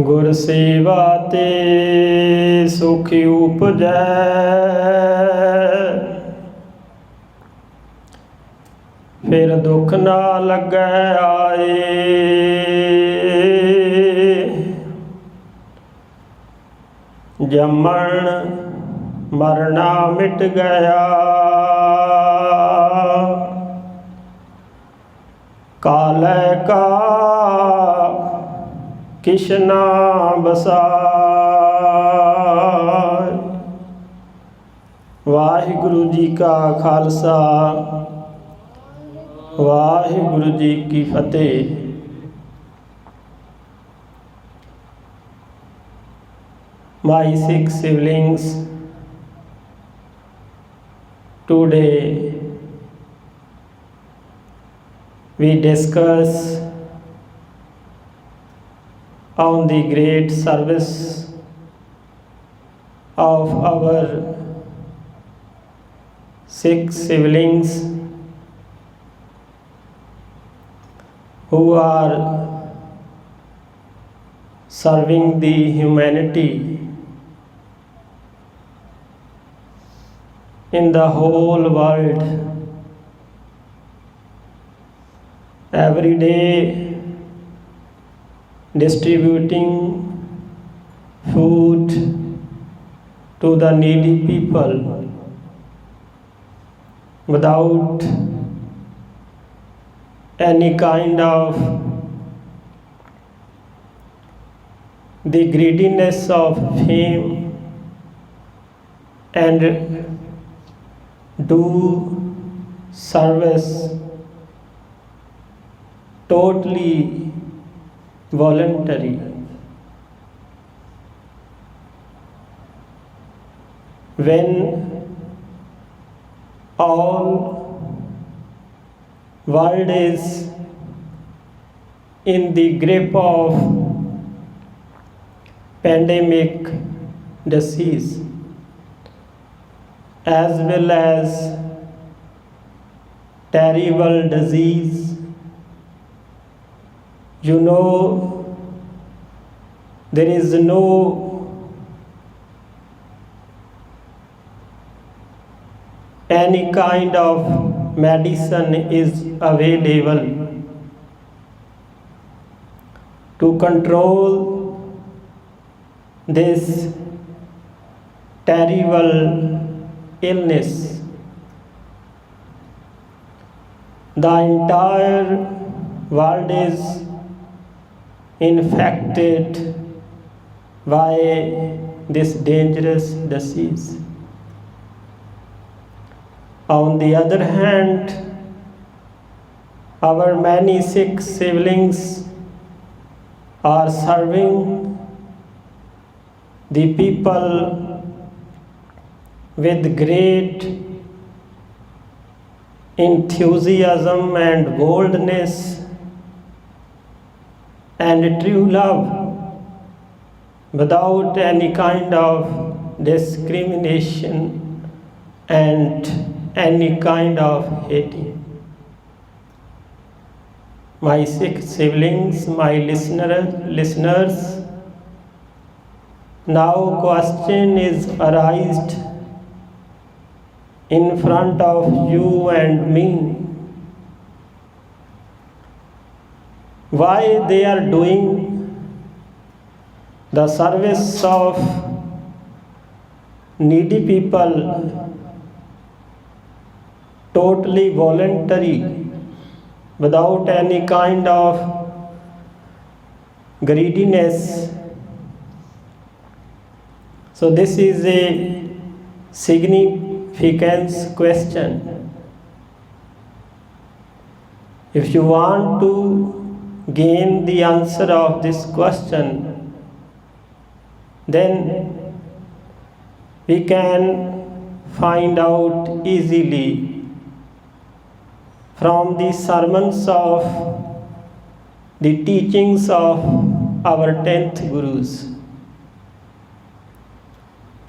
ਗੁਰ ਸੇਵਾ ਤੇ ਸੁਖ ਉਪਜੈ, ਫਿਰ ਦੁਖ ਨਾ ਲੱਗੈ ਆਏ। ਜੰਮਣ ਮਰਨਾ ਮਿਟ ਗਿਆ, ਕਾਲੈ ਕਾ ਕਿਛ ਨਾ ਬਸਾਇ। ਵਾਹਿਗੁਰੂ ਜੀ ਕਾ ਖਾਲਸਾ, ਵਾਹਿਗੁਰੂ ਜੀ ਕੀ ਫਤਿਹ। My Sikh siblings, today we discuss on the great service of our Sikh siblings who are serving the humanity in the whole world. Every day distributing food to the needy people without any kind of the greediness of fame, and do service totally voluntary. When all world is in the grip of pandemic disease as well as terrible disease, you know, there is no any kind of medicine is available to control this terrible illness. The entire world is infected by this dangerous disease. On the other hand, our many Sikh siblings are serving the people with great enthusiasm and boldness and true love, without any kind of discrimination and any kind of hating. My Sikh siblings, my listeners, now question is arised in front of you and me. Why they are doing the service of needy people totally voluntary, without any kind of greediness? So this is a significant question. If you want to gain the answer of this question, then we can find out easily from the sermons of the teachings of our 10th Gurus.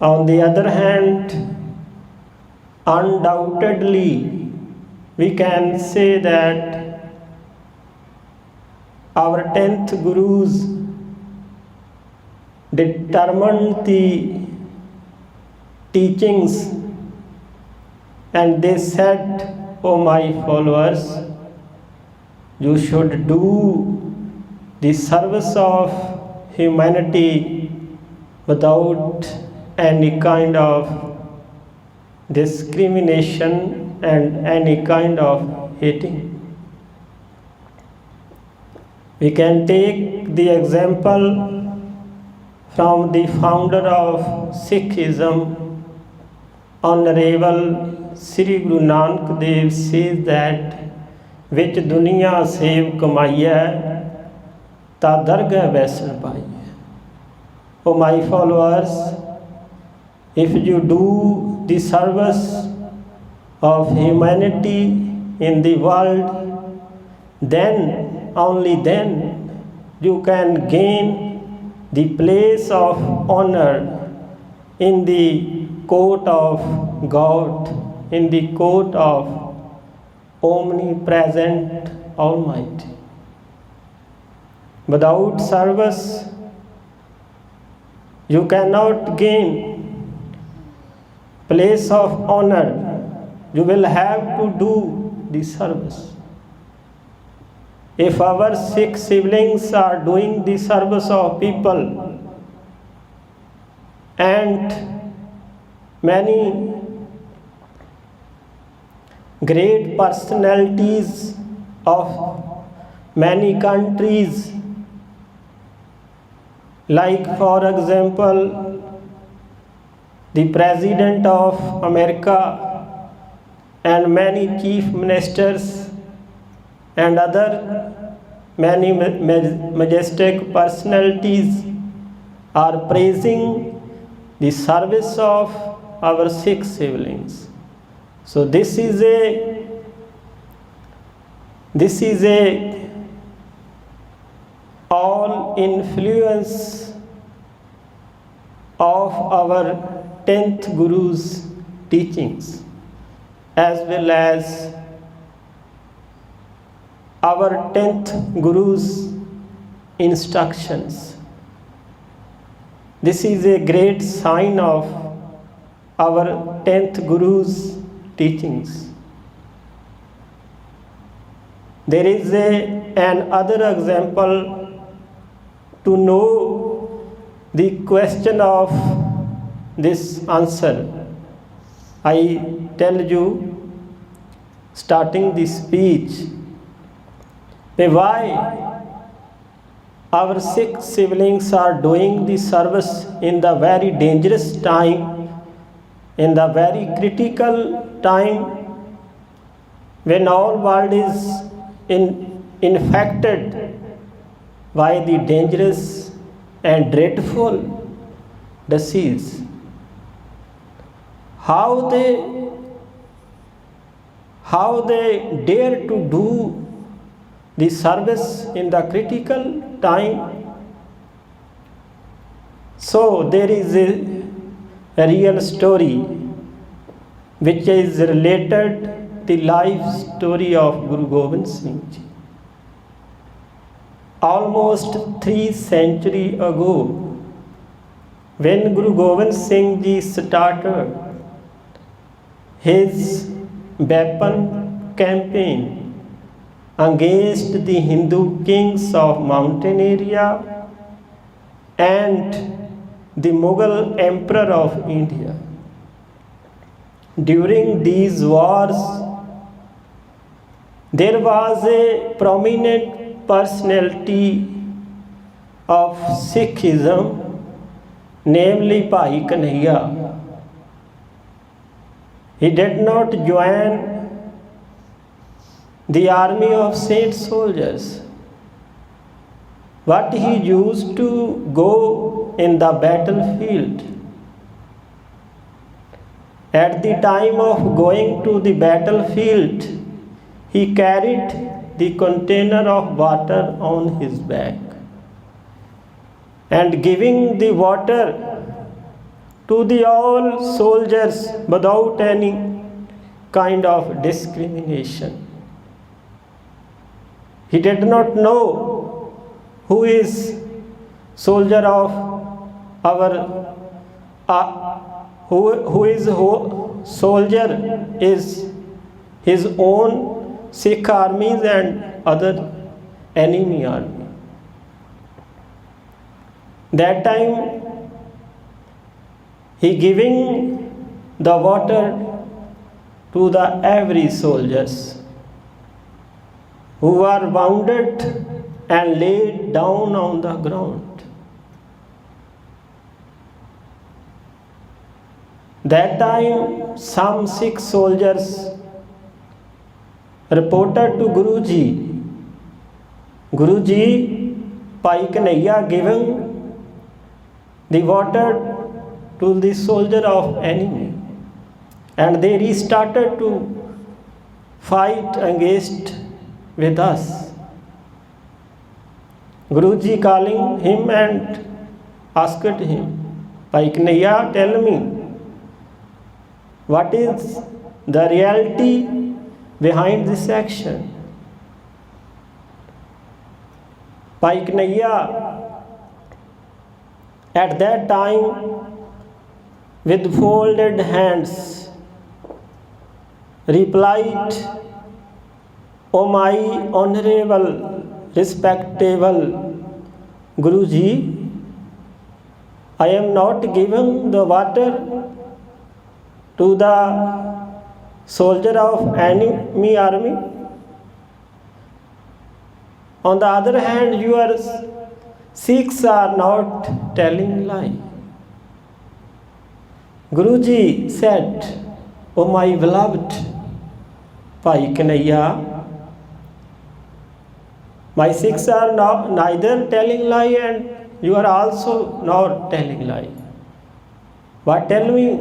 On the other hand, undoubtedly we can say that our 10th Gurus determined the teachings, and they said, "O my followers, you should do the service of humanity without any kind of discrimination and any kind of hating." We can take the example from the founder of Sikhism, Honorable Sri Guru Nanak Dev says that, "Vich duniya sev kamaiya, ta dargah vaisan paiya." O my followers, if you do the service of humanity in the world, then, only then, you can gain the place of honor in the court of God, in the court of omnipresent Almighty. Without service, you cannot gain place of honor. You will have to do the service. If our Sikh siblings are doing the service of people, and many great personalities of many countries, like for example the President of America and many chief ministers and other many majestic personalities are praising the service of our Sikh siblings. So this is a all influence of our 10th Guru's teachings, as well as our 10th Guru's instructions. This is a great sign of our 10th Guru's teachings. There is an other example to know the question of this answer. I tell you, starting the speech, why our Sikh siblings are doing the service in the very dangerous time, in the very critical time, when all world is infected by the dangerous and dreadful disease. How they dare to do the service in the critical time. So there is a real story which is related the life story of Guru Gobind Singh Ji. Almost 3 centuries ago, when Guru Gobind Singh Ji started his weapon campaign against the Hindu kings of mountain area and the Mughal emperor of India. During these wars, there was a prominent personality of Sikhism, namely Bhai Kanhaiya. He did not join the army of saint soldiers, but he used to go in the battlefield. At the time of going to the battlefield, he carried the container of water on his back and giving the water to the all soldiers without any kind of discrimination. He did not know who is soldier of our who is soldier is his own Sikh armies and other enemy army. That time he giving the water to the every soldiers who are wounded and laid down on the ground. That time some Sikh soldiers reported to Guruji, Guruji, Bhai Kanhaiya giving the water to the soldier of enemy, and they restarted to fight against with us. Guruji calling him and asked him, Bhai Kanhaiya, tell me, what is the reality behind this action? Bhai Kanhaiya at that time with folded hands replied, O my honorable, respectable Guruji, I am not giving the water to the soldier of enemy army. On the other hand, your Sikhs are not telling lie. Guruji said, O my beloved Bhai Kanhaiya, my Sikhs are neither telling lie and you are also not telling lie. But tell me,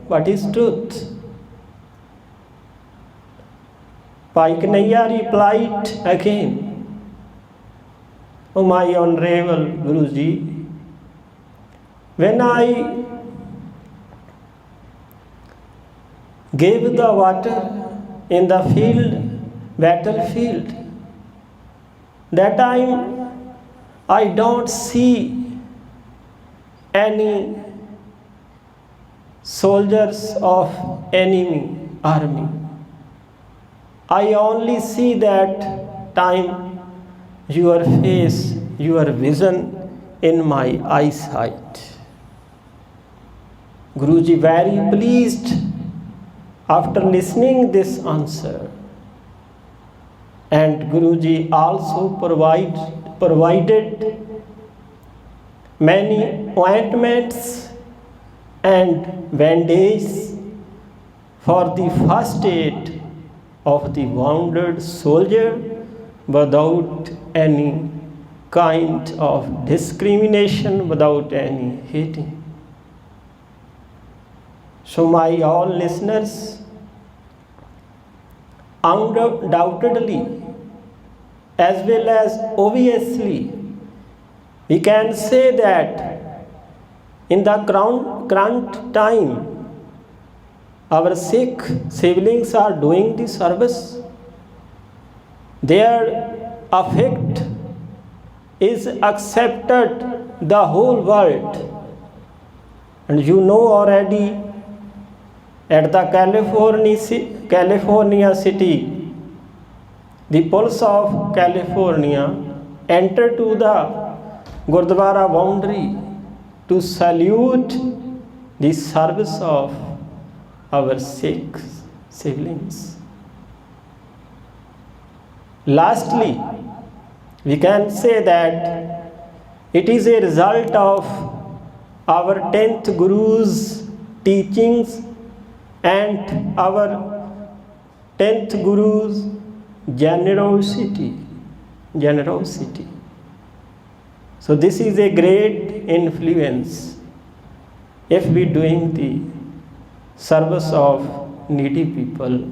what is truth? Bhai Kanhaiya replied again, O my honorable Guruji, when I gave the water in the battlefield, that time I don't see any soldiers of enemy army. I only see that time your face, your vision in my eyesight. Guruji very pleased after listening this answer, and Guruji also provided many ointments and bandages for the first aid of the wounded soldier without any kind of discrimination, without any hating. So my all listeners, undoubtedly as well as obviously, we can say that in the current time, our Sikh siblings are doing the service. Their effect is accepted the whole world. And you know already, at the California city, the Pulse of California entered to the Gurdwara boundary to salute the service of our Sikh siblings. Lastly, we can say that it is a result of our 10th Guru's teachings and our 10th Guru's generosity. So this is a great influence if we doing the service of needy people.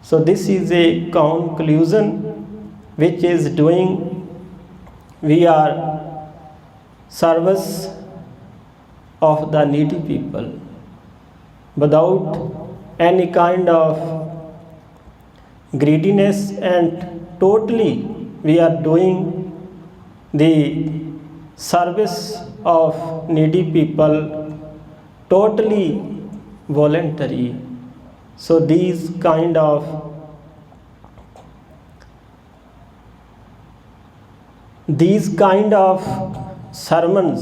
So this is a conclusion which is doing we are service of the needy people without any kind of greediness, and totally we are doing the service of needy people totally voluntary. So these kind of sermons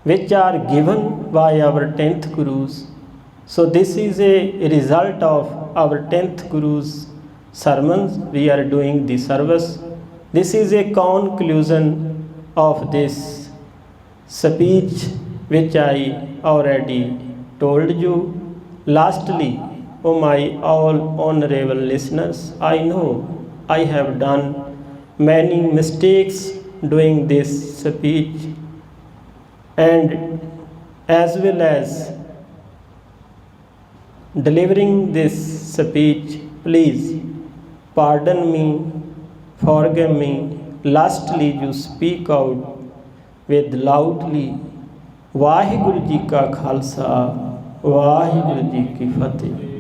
which are given by our 10th gurus. So this is a result of our 10th guru's sermons. We are doing the service. This is a conclusion of this speech which I already told you. Lastly, oh my all honorable listeners, I know I have done many mistakes doing this speech, and as well as delivering this speech. Please pardon me, forgive me. Lastly, you speak out with loudly. Waheguru ji ਕਾ ਖਾਲਸਾ, ਵਾਹਿਗੁਰੂ ਜੀ ਕੀ ਫਤਿਹ।